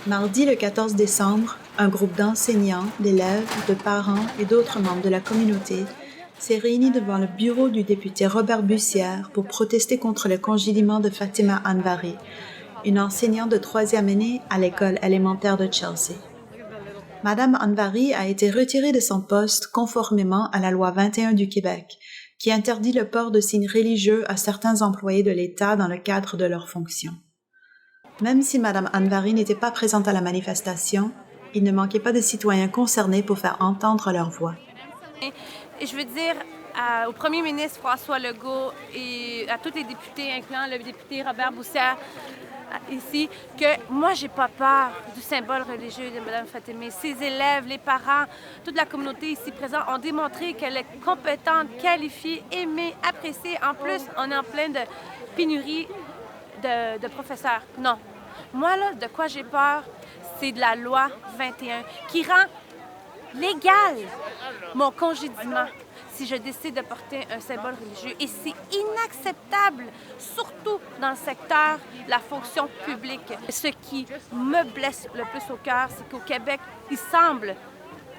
Mardi le 14 décembre, un groupe d'enseignants, d'élèves, de parents et d'autres membres de la communauté s'est réuni devant le bureau du député Robert Bussière pour protester contre le congédiement de Fatima Anvari, une enseignante de 3e année à l'école élémentaire de Chelsea. Madame Anvari a été retirée de son poste conformément à la loi 21 du Québec, qui interdit le port de signes religieux à certains employés de l'État dans le cadre de leurs fonctions. Même si Madame Anvari n'était pas présente à la manifestation, il ne manquait pas de citoyens concernés pour faire entendre leur voix. Et je veux dire au premier ministre François Legault et à tous les députés, incluant le député Robert Bussière ici, que moi, j'ai pas peur du symbole religieux de Mme Fatemeh. Ses élèves, les parents, toute la communauté ici présente ont démontré qu'elle est compétente, qualifiée, aimée, appréciée. En plus, on est en pleine de pénurie de professeurs. Non. Moi, là, de quoi j'ai peur, c'est de la loi 21 qui rend légal mon congédiement si je décide de porter un symbole religieux. Et c'est inacceptable, surtout dans le secteur de la fonction publique. Ce qui me blesse le plus au cœur, c'est qu'au Québec, il semble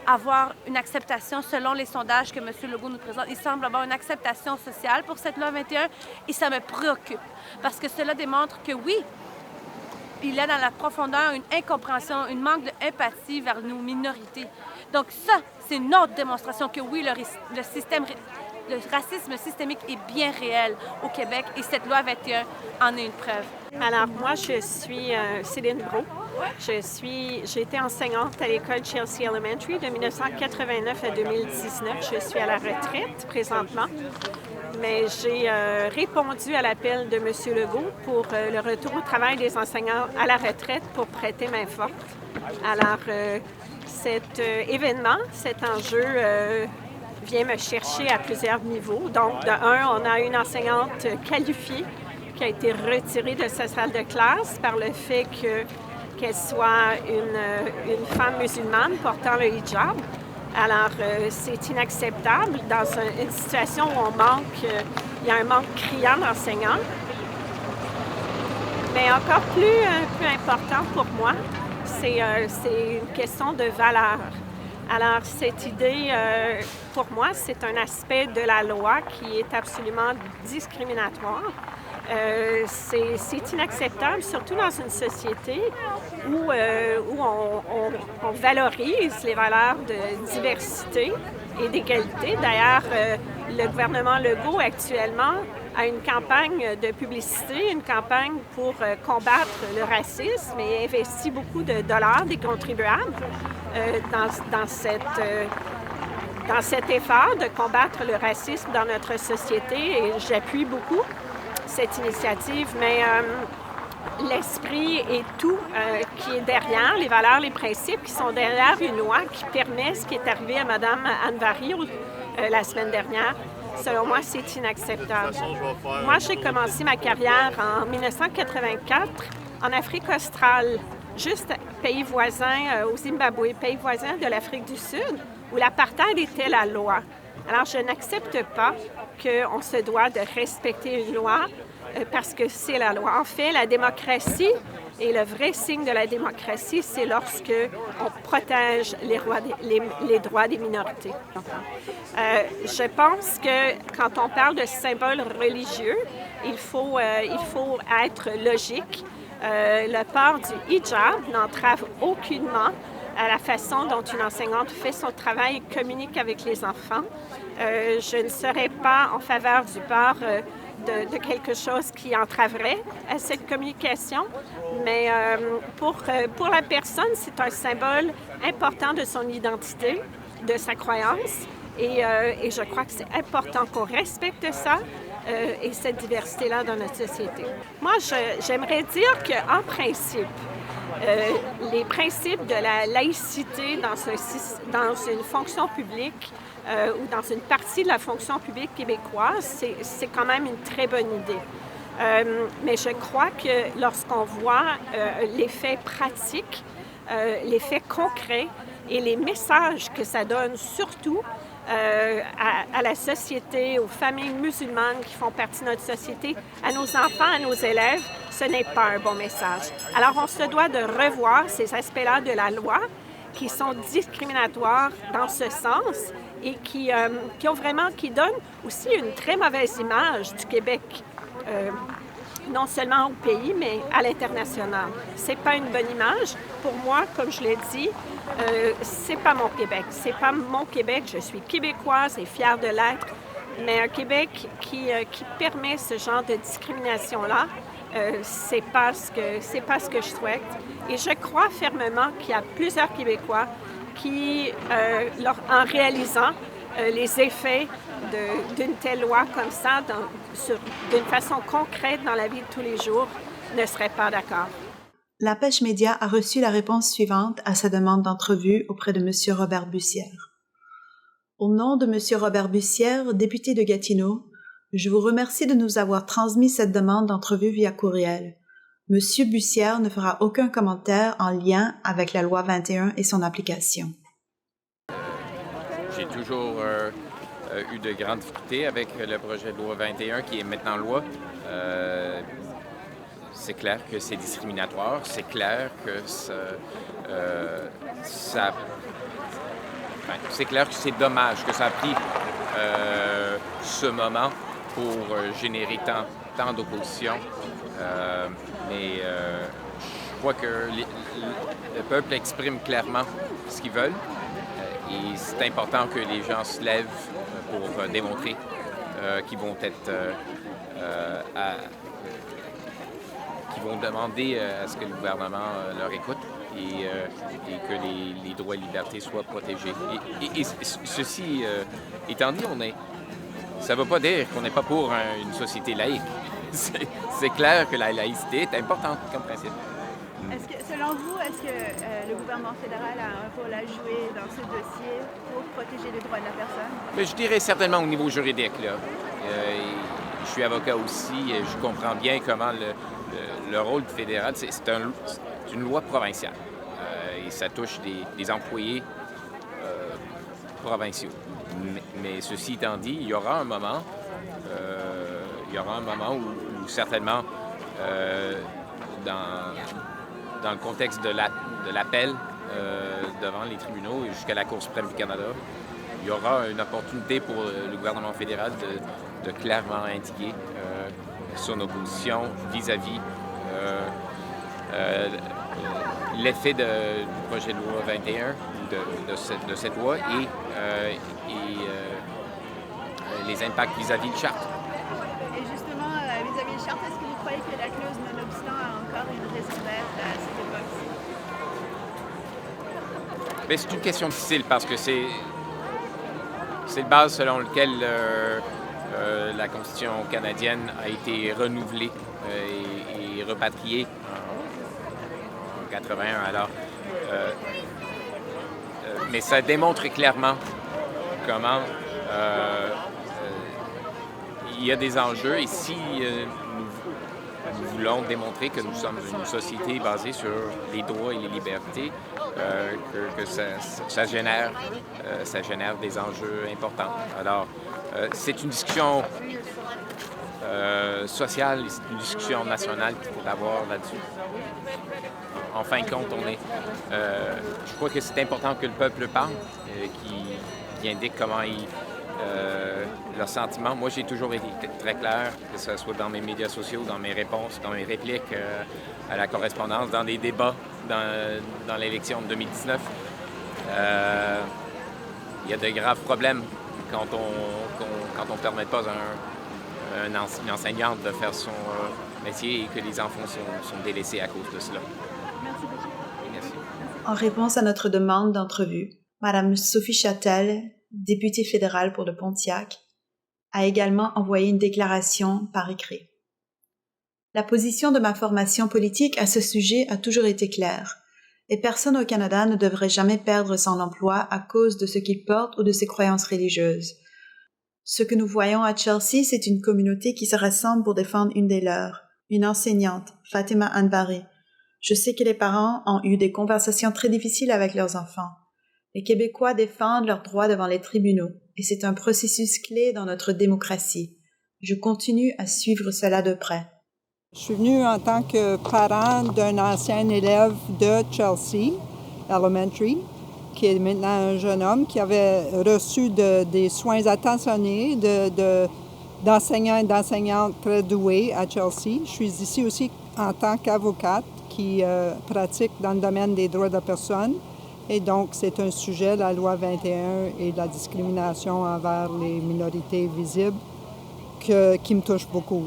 avoir une acceptation, selon les sondages que M. Legault nous présente, il semble avoir une acceptation sociale pour cette loi 21 et ça me préoccupe parce que cela démontre que oui, il y a dans la profondeur une incompréhension, un manque d'empathie vers nos minorités. Donc ça, c'est une autre démonstration que oui, le racisme systémique est bien réel au Québec et cette loi 21 en est une preuve. Alors moi, je suis Céline Brault. J'ai été enseignante à l'école Chelsea Elementary de 1989 à 2019. Je suis à la retraite présentement, mais j'ai répondu à l'appel de M. Legault pour le retour au travail des enseignants à la retraite pour prêter main forte. Alors, cet événement, cet enjeu vient me chercher à plusieurs niveaux. Donc, de un, on a une enseignante qualifiée qui a été retirée de sa salle de classe par le fait qu'elle soit une femme musulmane portant le hijab. Alors, c'est inacceptable dans une situation où il y a un manque criant d'enseignants. Mais encore plus important pour moi, c'est une question de valeur. Alors, cette idée, pour moi, c'est un aspect de la loi qui est absolument discriminatoire. C'est inacceptable, surtout dans une société où on valorise les valeurs de diversité et d'égalité. D'ailleurs, le gouvernement Legault actuellement a une campagne de publicité, une campagne pour combattre le racisme et investit beaucoup de dollars des contribuables dans cet effort de combattre le racisme dans notre société et j'appuie beaucoup cette initiative, mais l'esprit et tout qui est derrière, les valeurs, les principes qui sont derrière une loi qui permet ce qui est arrivé à Mme Anvari la semaine dernière, selon moi, c'est inacceptable. Moi, j'ai commencé ma carrière en 1984 en Afrique australe, juste pays voisin au Zimbabwe, pays voisin de l'Afrique du Sud, où l'apartheid était la loi. Alors, je n'accepte pas qu'on se doit de respecter une loi parce que c'est la loi. En fait, la démocratie et le vrai signe de la démocratie, c'est lorsque on protège les droits des minorités. Je pense que quand on parle de symboles religieux, il faut être logique. Le port du hijab n'entrave aucunement à la façon dont une enseignante fait son travail et communique avec les enfants. Je ne serais pas en faveur du port de quelque chose qui entraverait à cette communication, mais pour la personne, c'est un symbole important de son identité, de sa croyance, et je crois que c'est important qu'on respecte ça et cette diversité-là dans notre société. Moi, j'aimerais dire qu'en principe, les principes de la laïcité dans une fonction publique ou dans une partie de la fonction publique québécoise, c'est quand même une très bonne idée. Mais je crois que lorsqu'on voit l'effet pratique, l'effet concret et les messages que ça donne, surtout à la société, aux familles musulmanes qui font partie de notre société, à nos enfants, à nos élèves, ce n'est pas un bon message. Alors, on se doit de revoir ces aspects-là de la loi qui sont discriminatoires dans ce sens et qui donnent aussi une très mauvaise image du Québec, non seulement au pays, mais à l'international. C'est pas une bonne image. Pour moi, comme je l'ai dit, c'est pas mon Québec. C'est pas mon Québec. Je suis québécoise et fière de l'être, mais un Québec qui permet ce genre de discrimination-là, c'est pas ce que je souhaite. Et je crois fermement qu'il y a plusieurs Québécois qui, en réalisant les effets d'une telle loi comme ça, d'une façon concrète dans la vie de tous les jours, ne seraient pas d'accord. La Pêche Média a reçu la réponse suivante à sa demande d'entrevue auprès de M. Robert Bussière. Au nom de M. Robert Bussière, député de Gatineau, je vous remercie de nous avoir transmis cette demande d'entrevue via courriel. M. Bussière ne fera aucun commentaire en lien avec la loi 21 et son application. J'ai toujours eu de grandes difficultés avec le projet de loi 21 qui est maintenant loi. C'est clair que c'est discriminatoire, c'est clair que c'est clair que c'est dommage que ça a pris ce moment pour générer tant d'opposition. Mais je crois que le peuple exprime clairement ce qu'ils veulent. Et c'est important que les gens se lèvent pour démontrer qu'ils vont être qui vont demander à ce que le gouvernement leur écoute et que les droits et libertés soient protégés. Et ceci étant dit, ça ne veut pas dire qu'on n'est pas pour une société laïque. C'est clair que la laïcité est importante comme principe. Selon vous, est-ce que le gouvernement fédéral a un rôle à jouer dans ce dossier pour protéger les droits de la personne? Mais je dirais certainement au niveau juridique. Là. Je suis avocat aussi et je comprends bien comment le rôle fédéral, c'est une loi provinciale. Et ça touche des employés provinciaux. Mais ceci étant dit, il y aura un moment où certainement, dans le contexte de l'appel devant les tribunaux et jusqu'à la Cour suprême du Canada, il y aura une opportunité pour le gouvernement fédéral de clairement indiquer son opposition vis-à-vis l'effet du projet de loi 21, de cette loi et les impacts vis-à-vis de charte. Et justement, vis-à-vis de charte, est-ce que vous croyez que la clause non-obstant a encore une raison d'être à cette époque-ci? Bien, c'est une question difficile parce que c'est le base selon lequel la Constitution canadienne a été renouvelée et repatriée en 81. Alors, mais ça démontre clairement comment il y a des enjeux et si nous voulons démontrer que nous sommes une société basée sur les droits et les libertés, que ça génère des enjeux importants. Alors, c'est une discussion sociale, c'est une discussion nationale qu'il faut avoir là-dessus. En fin de compte, je crois que c'est important que le peuple parle, qui indique comment leurs sentiments. Moi, j'ai toujours été très clair, que ce soit dans mes médias sociaux, dans mes réponses, dans mes répliques à la correspondance, dans des débats dans l'élection de 2019. Il y a de graves problèmes quand on ne permet pas une enseignante de faire son métier et que les enfants sont délaissés à cause de cela. Merci beaucoup. Merci. En réponse à notre demande d'entrevue, Mme Sophie Châtel, députée fédérale pour le Pontiac, a également envoyé une déclaration par écrit. La position de ma formation politique à ce sujet a toujours été claire, et personne au Canada ne devrait jamais perdre son emploi à cause de ce qu'il porte ou de ses croyances religieuses. Ce que nous voyons à Chelsea, c'est une communauté qui se rassemble pour défendre une des leurs, une enseignante, Fatima Anbari. Je sais que les parents ont eu des conversations très difficiles avec leurs enfants. Les Québécois défendent leurs droits devant les tribunaux et c'est un processus clé dans notre démocratie. Je continue à suivre cela de près. Je suis venue en tant que parent d'un ancien élève de Chelsea Elementary, qui est maintenant un jeune homme qui avait reçu des soins attentionnés d'enseignants et d'enseignantes très doués à Chelsea. Je suis ici aussi en tant qu'avocate qui pratique dans le domaine des droits de la personne. Et donc, c'est un sujet, la loi 21 et la discrimination envers les minorités visibles, qui me touche beaucoup.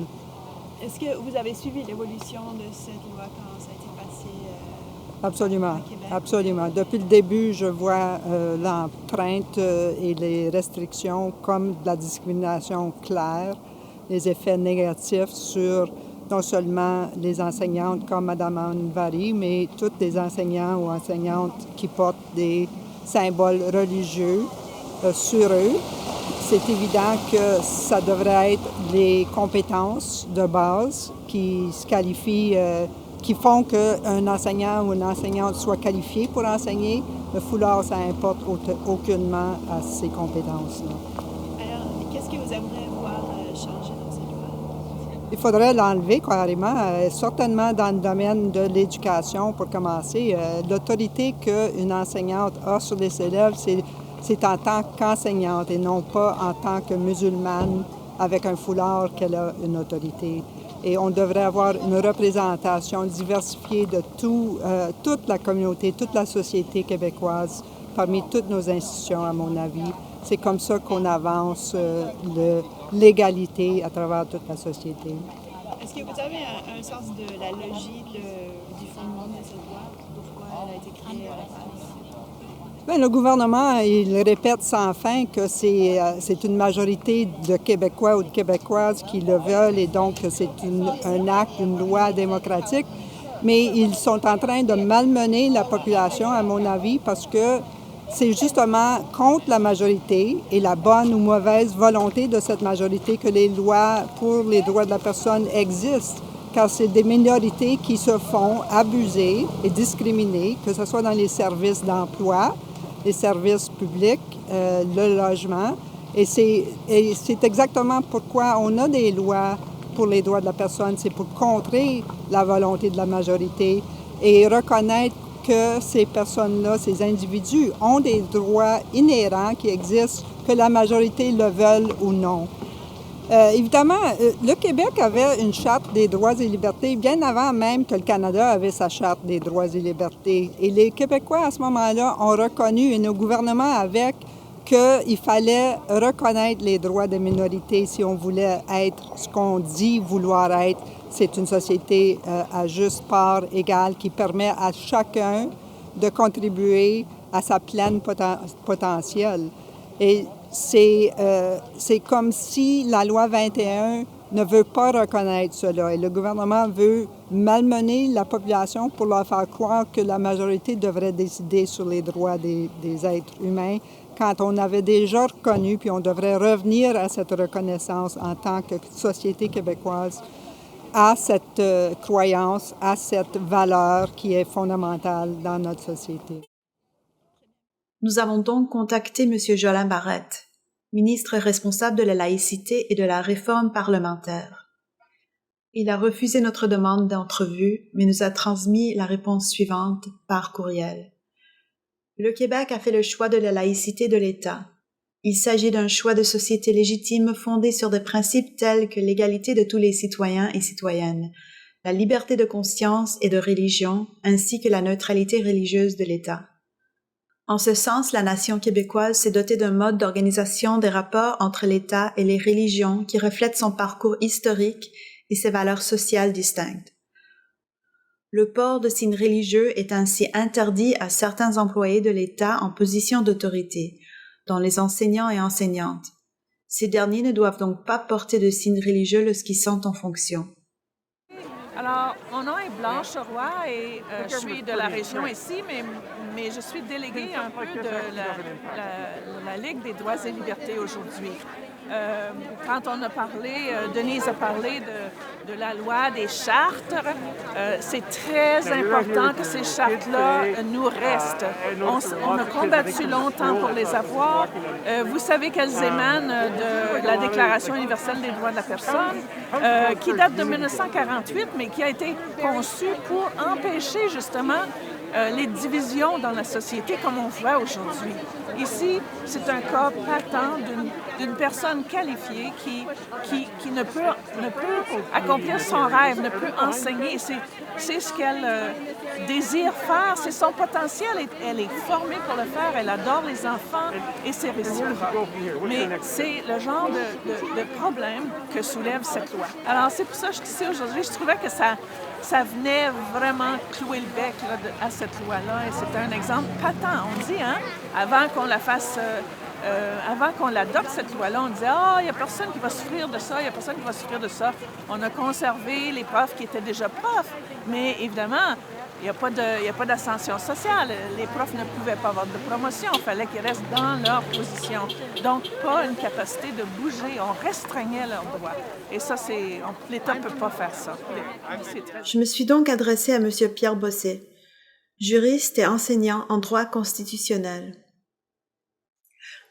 Est-ce que vous avez suivi l'évolution de cette loi quand ça a été passé Absolument, au Québec? absolument. Depuis le début, je vois l'empreinte et les restrictions comme de la discrimination claire, les effets négatifs sur non seulement les enseignantes comme Mme Anvari, mais tous les enseignants ou enseignantes qui portent des symboles religieux sur eux. C'est évident que ça devrait être les compétences de base qui se qualifient, qui font qu'un enseignant ou une enseignante soit qualifié pour enseigner. Le foulard, ça n'importe aucunement à ces compétences-là. Alors, qu'est-ce que vous aimeriez voir changer dans cette loi? Il faudrait l'enlever carrément, certainement dans le domaine de l'éducation pour commencer. L'autorité qu'une enseignante a sur les élèves, c'est en tant qu'enseignante et non pas en tant que musulmane avec un foulard qu'elle a une autorité. Et on devrait avoir une représentation diversifiée de toute la communauté, toute la société québécoise, parmi toutes nos institutions, à mon avis. C'est comme ça qu'on avance l'égalité à travers toute la société. Est-ce que vous avez un sens de la logique du fondement de cette loi? Pourquoi elle a été créée à la base? Bien, le gouvernement, il répète sans fin que c'est une majorité de Québécois ou de Québécoises qui le veulent et donc c'est un acte, une loi démocratique. Mais ils sont en train de malmener la population, à mon avis, parce que c'est justement contre la majorité et la bonne ou mauvaise volonté de cette majorité que les lois pour les droits de la personne existent. Car c'est des minorités qui se font abuser et discriminer, que ce soit dans les services d'emploi, les services publics, le logement. Et c'est exactement pourquoi on a des lois pour les droits de la personne. C'est pour contrer la volonté de la majorité et reconnaître que ces personnes-là, ces individus, ont des droits inhérents qui existent, que la majorité le veuille ou non. Évidemment, le Québec avait une charte des droits et libertés bien avant même que le Canada avait sa charte des droits et libertés. Et les Québécois, à ce moment-là, ont reconnu, et nos gouvernements avec, qu'il fallait reconnaître les droits des minorités si on voulait être ce qu'on dit vouloir être. C'est une société à juste part égale qui permet à chacun de contribuer à sa pleine potentiel. Et c'est comme si la loi 21 ne veut pas reconnaître cela. Et le gouvernement veut malmener la population pour leur faire croire que la majorité devrait décider sur les droits des êtres humains, quand on avait déjà reconnu, puis on devrait revenir à cette reconnaissance en tant que société québécoise, à cette croyance, à cette valeur qui est fondamentale dans notre société. Nous avons donc contacté M. Jolin Barrette, ministre responsable de la laïcité et de la réforme parlementaire. Il a refusé notre demande d'entrevue, mais nous a transmis la réponse suivante par courriel. Le Québec a fait le choix de la laïcité de l'État. Il s'agit d'un choix de société légitime fondé sur des principes tels que l'égalité de tous les citoyens et citoyennes, la liberté de conscience et de religion, ainsi que la neutralité religieuse de l'État. En ce sens, la nation québécoise s'est dotée d'un mode d'organisation des rapports entre l'État et les religions qui reflète son parcours historique et ses valeurs sociales distinctes. Le port de signes religieux est ainsi interdit à certains employés de l'État en position d'autorité, dont les enseignants et enseignantes. Ces derniers ne doivent donc pas porter de signes religieux lorsqu'ils sont en fonction. Alors, mon nom est Blanche Roy et je suis de la région ici, mais je suis déléguée un peu de la Ligue des droits et libertés aujourd'hui. Quand on a parlé, Denise a parlé de la loi des chartes, c'est très important que ces chartes-là nous restent. On a combattu longtemps pour les avoir. Vous savez qu'elles émanent de la Déclaration universelle des droits de la personne, qui date de 1948, mais qui a été conçue pour empêcher justement les divisions dans la société comme on voit aujourd'hui. Ici, c'est un cas patent d'une personne qualifiée qui ne peut accomplir son rêve, ne peut enseigner. C'est ce qu'elle désire faire, c'est son potentiel. Elle est formée pour le faire, elle adore les enfants et c'est réciproque. Mais c'est le genre de problème que soulève cette loi. Alors, c'est pour ça que je suis ici aujourd'hui. Je trouvais que ça venait vraiment clouer le bec là, à cette loi-là. Et c'était un exemple patent. On dit, hein, avant qu'on la fasse, avant qu'on l'adopte, cette loi-là, on disait, il n'y a personne qui va souffrir de ça, il n'y a personne qui va souffrir de ça. On a conservé les profs qui étaient déjà profs, mais évidemment, il n'y a pas d'ascension sociale. Les profs ne pouvaient pas avoir de promotion. Il fallait qu'ils restent dans leur position. Donc, pas une capacité de bouger. On restreignait leurs droits. Et ça, l'État ne peut pas faire ça. Je me suis donc adressée à M. Pierre Bossé, juriste et enseignant en droit constitutionnel.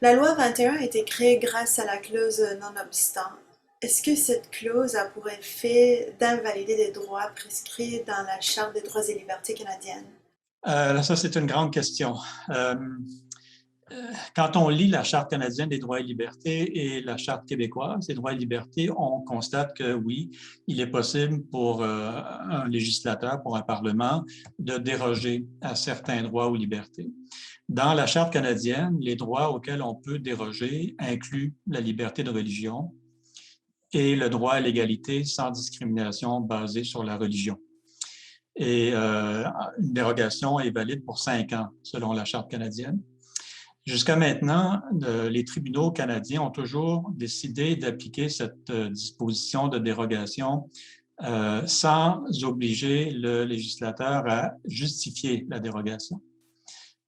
La loi 21 a été créée grâce à la clause non-obstant. Est-ce que cette clause a pour effet d'invalider des droits prescrits dans la Charte des droits et libertés canadienne? Ça, c'est une grande question. Quand on lit la Charte canadienne des droits et libertés et la Charte québécoise des droits et libertés, on constate que oui, il est possible pour un législateur, pour un Parlement, de déroger à certains droits ou libertés. Dans la Charte canadienne, les droits auxquels on peut déroger incluent la liberté de religion et le droit à l'égalité sans discrimination basée sur la religion. Et une dérogation est valide pour 5 ans, selon la Charte canadienne. Jusqu'à maintenant, les tribunaux canadiens ont toujours décidé d'appliquer cette disposition de dérogation sans obliger le législateur à justifier la dérogation.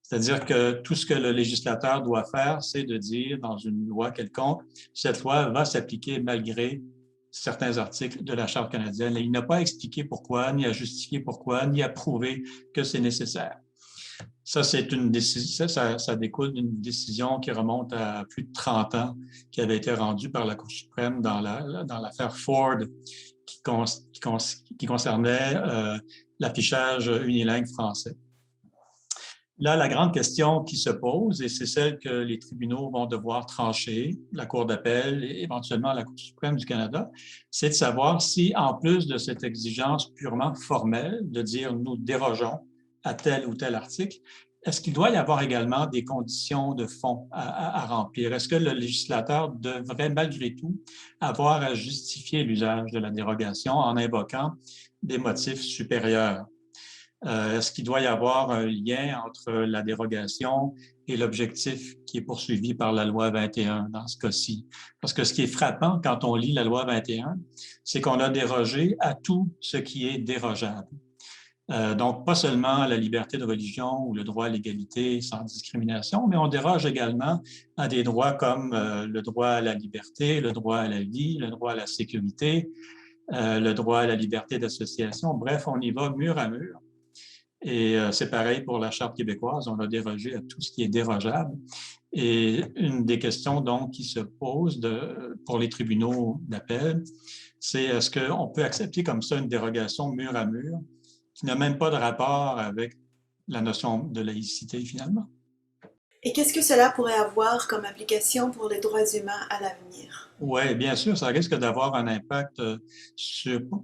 C'est-à-dire que tout ce que le législateur doit faire, c'est de dire dans une loi quelconque, cette loi va s'appliquer malgré certains articles de la Charte canadienne. Et il n'a pas expliqué pourquoi, ni à justifier pourquoi, ni à prouver que c'est nécessaire. Ça, c'est une décision, ça découle d'une décision qui remonte à plus de 30 ans, qui avait été rendue par la Cour suprême dans l'affaire Ford, qui concernait l'affichage unilingue français. Là, la grande question qui se pose, et c'est celle que les tribunaux vont devoir trancher, la Cour d'appel et éventuellement la Cour suprême du Canada, c'est de savoir si, en plus de cette exigence purement formelle de dire nous dérogeons à tel ou tel article, est-ce qu'il doit y avoir également des conditions de fond à remplir? Est-ce que le législateur devrait malgré tout avoir à justifier l'usage de la dérogation en invoquant des motifs supérieurs? Est-ce qu'il doit y avoir un lien entre la dérogation et l'objectif qui est poursuivi par la loi 21 dans ce cas-ci? Parce que ce qui est frappant quand on lit la loi 21, c'est qu'on a dérogé à tout ce qui est dérogeable. Donc, pas seulement à la liberté de religion ou le droit à l'égalité sans discrimination, mais on déroge également à des droits comme le droit à la liberté, le droit à la vie, le droit à la sécurité, le droit à la liberté d'association. Bref, on y va mur à mur. Et c'est pareil pour la Charte québécoise, on a dérogé à tout ce qui est dérogeable. Et une des questions donc qui se pose pour les tribunaux d'appel, c'est est-ce qu'on peut accepter comme ça une dérogation mur à mur qui n'a même pas de rapport avec la notion de laïcité finalement? Et qu'est-ce que cela pourrait avoir comme application pour les droits humains à l'avenir? Oui, bien sûr, ça risque d'avoir un impact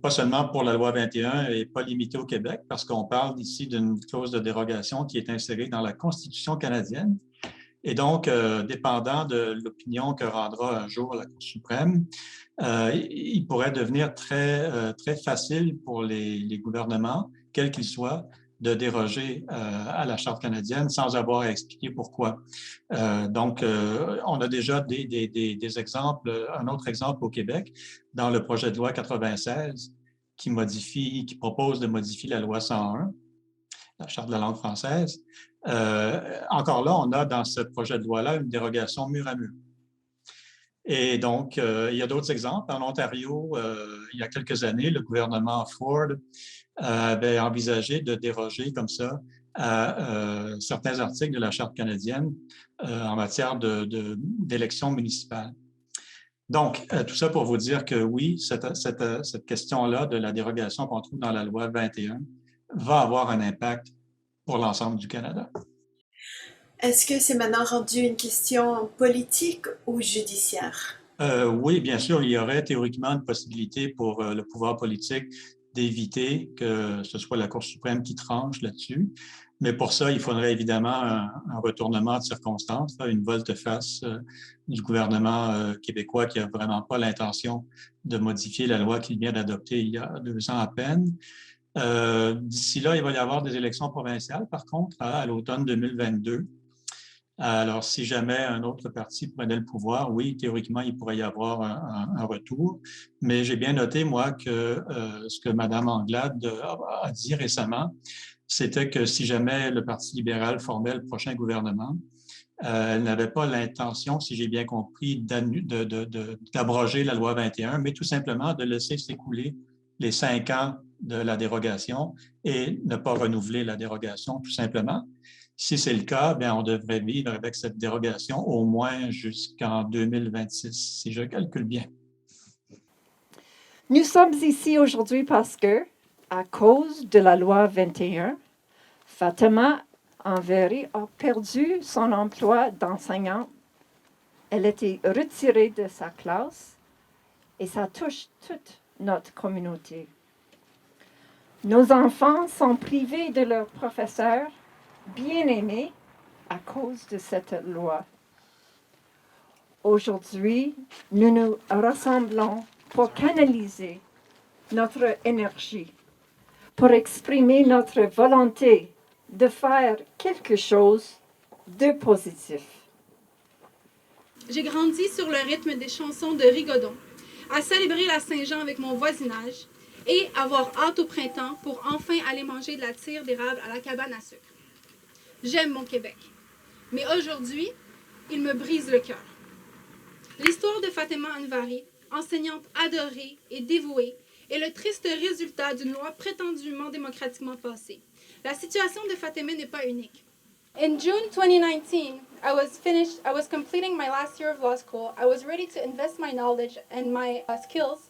pas seulement pour la loi 21 et pas limité au Québec, parce qu'on parle ici d'une clause de dérogation qui est insérée dans la Constitution canadienne. Et donc, dépendant de l'opinion que rendra un jour la Cour suprême, il pourrait devenir très facile pour les gouvernements, quels qu'ils soient, de déroger à la Charte canadienne sans avoir à expliquer pourquoi. Donc, on a déjà des exemples, un autre exemple au Québec, dans le projet de loi 96 qui propose de modifier la loi 101, la Charte de la langue française. Encore là, on a dans ce projet de loi-là une dérogation mur à mur. Et donc, il y a d'autres exemples. En Ontario, il y a quelques années, le gouvernement Ford avait envisagé de déroger comme ça à certains articles de la Charte canadienne en matière d'élections municipales. Donc, tout ça pour vous dire que oui, cette question-là de la dérogation qu'on trouve dans la loi 21 va avoir un impact pour l'ensemble du Canada. Est-ce que c'est maintenant rendu une question politique ou judiciaire? Oui, bien sûr, il y aurait théoriquement une possibilité pour le pouvoir politique d'éviter que ce soit la Cour suprême qui tranche là-dessus. Mais pour ça, il faudrait évidemment un retournement de circonstances, une volte-face du gouvernement québécois qui n'a vraiment pas l'intention de modifier la loi qu'il vient d'adopter il y a 2 ans à peine. D'ici là, il va y avoir des élections provinciales, par contre, à l'automne 2022. Alors, si jamais un autre parti prenait le pouvoir, oui, théoriquement, il pourrait y avoir un retour. Mais j'ai bien noté, moi, que ce que Mme Anglade a dit récemment, c'était que si jamais le Parti libéral formait le prochain gouvernement, elle n'avait pas l'intention, si j'ai bien compris, d'abroger la loi 21, mais tout simplement de laisser s'écouler les 5 ans de la dérogation et ne pas renouveler la dérogation, tout simplement. Si c'est le cas, bien, on devrait vivre avec cette dérogation au moins jusqu'en 2026, si je calcule bien. Nous sommes ici aujourd'hui parce que, à cause de la loi 21, Fatima Enveri a perdu son emploi d'enseignante. Elle a été retirée de sa classe et ça touche toute notre communauté. Nos enfants sont privés de leurs professeurs bien-aimés à cause de cette loi. Aujourd'hui, nous nous rassemblons pour canaliser notre énergie, pour exprimer notre volonté de faire quelque chose de positif. J'ai grandi sur le rythme des chansons de Rigodon, à célébrer la Saint-Jean avec mon voisinage et avoir hâte au printemps pour enfin aller manger de la tire d'érable à la cabane à sucre. J'aime mon Québec, mais aujourd'hui, il me brise le cœur. L'histoire de Fatima Enveri, enseignante adorée et dévouée, est le triste résultat d'une loi prétendument démocratiquement passée. La situation de Fatima n'est pas unique. In June 2019, I was completing my last year of law school. I was ready to invest my knowledge and my skills.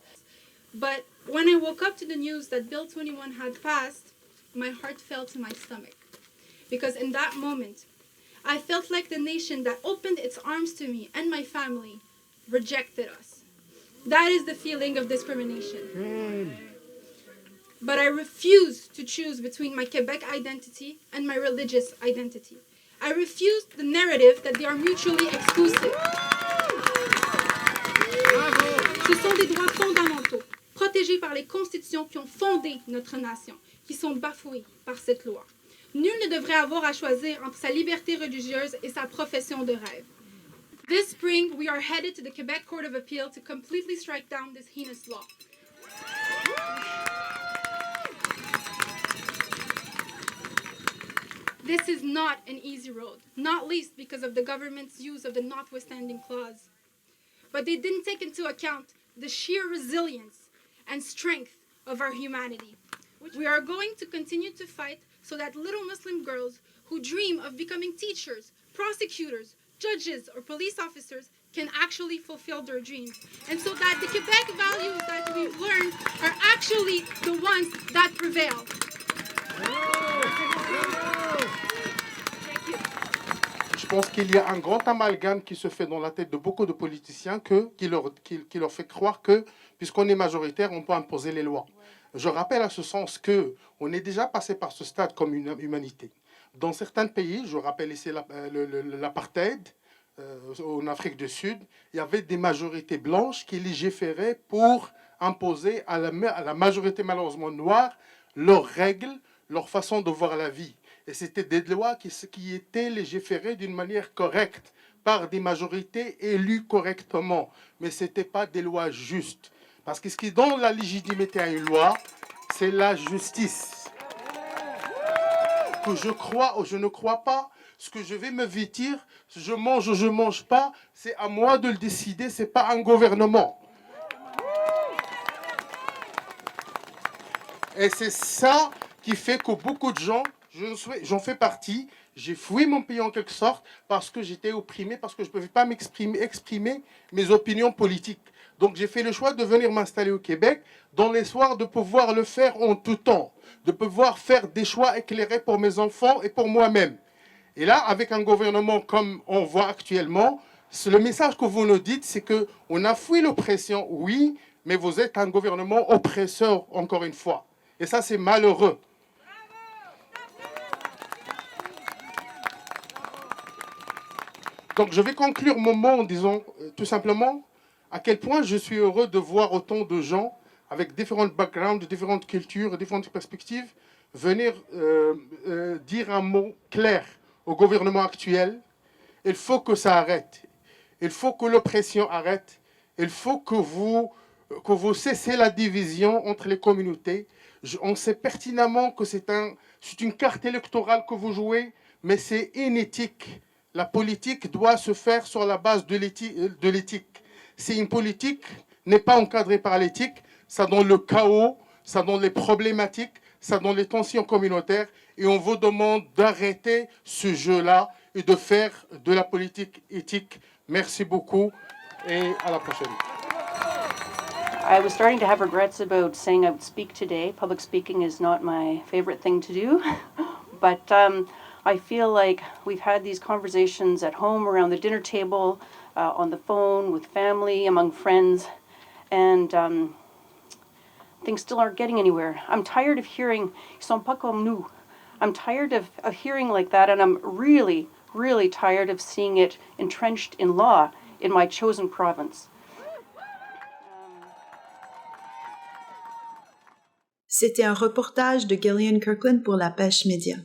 But when I woke up to the news that Bill 21 had passed, my heart fell to my stomach. Because in that moment, I felt like the nation that opened its arms to me and my family rejected us. That is the feeling of discrimination. But I refuse to choose between my Quebec identity and my religious identity. I refuse the narrative that they are mutually exclusive. Ce sont des droits fondamentaux, protégés par les constitutions qui ont fondé notre nation, qui sont bafoués par cette loi. Nul ne devrait avoir à choisir entre sa liberté religieuse et sa profession de rêve. This spring, we are headed to the Quebec Court of Appeal to completely strike down this heinous law. This is not an easy road, not least because of the government's use of the notwithstanding clause. But they didn't take into account the sheer resilience and strength of our humanity. We are going to continue to fight so that little Muslim girls who dream of becoming teachers, prosecutors, judges, or police officers can actually fulfill their dreams. And so that the Quebec values that we've learned are actually the ones that prevail. Je pense qu'il y a un grand amalgame qui se fait dans la tête de beaucoup de politiciens qui leur fait croire que, puisqu'on est majoritaire, on peut imposer les lois. Je rappelle à ce sens qu'on est déjà passé par ce stade comme une humanité. Dans certains pays, je rappelle ici l'apartheid, en Afrique du Sud, il y avait des majorités blanches qui légiféraient pour imposer à la majorité malheureusement noire leurs règles, leur façon de voir la vie. Et c'était des lois qui étaient légiférées d'une manière correcte par des majorités élues correctement. Mais ce n'étaient pas des lois justes. Parce que ce qui donne la légitimité à une loi, c'est la justice. Que je crois ou je ne crois pas, ce que je vais me vêtir, je mange ou je ne mange pas, c'est à moi de le décider, ce n'est pas un gouvernement. Et c'est ça qui fait que beaucoup de gens, j'en fais partie, j'ai fui mon pays en quelque sorte parce que j'étais opprimé, parce que je ne pouvais pas exprimer mes opinions politiques. Donc j'ai fait le choix de venir m'installer au Québec dans l'espoir de pouvoir le faire en tout temps, de pouvoir faire des choix éclairés pour mes enfants et pour moi-même. Et là, avec un gouvernement comme on voit actuellement, le message que vous nous dites, c'est qu'on a fui l'oppression, oui, mais vous êtes un gouvernement oppresseur, encore une fois. Et ça, c'est malheureux. Donc, je vais conclure mon mot en disant tout simplement à quel point je suis heureux de voir autant de gens avec différents backgrounds, différentes cultures, différentes perspectives, venir dire un mot clair au gouvernement actuel. Il faut que ça arrête. Il faut que l'oppression arrête. Il faut que vous cessez la division entre les communautés. On sait pertinemment que c'est une carte électorale que vous jouez, mais c'est inéthique. La politique doit se faire sur la base de l'éthique. Si une politique n'est pas encadrée par l'éthique, ça donne le chaos, ça donne les problématiques, ça donne les tensions communautaires. Et on vous demande d'arrêter ce jeu-là et de faire de la politique éthique. Merci beaucoup et à la prochaine. I was starting to have regrets about saying I would speak today. Public speaking is not my favorite thing to do, but I feel like we've had these conversations at home, around the dinner table, on the phone, with family, among friends, and things still aren't getting anywhere. I'm tired of hearing, ils sont pas comme nous. I'm tired of hearing like that, and I'm really, really tired of seeing it entrenched in law in my chosen province. C'était un reportage de Gillian Kirkland pour La Pêche Média.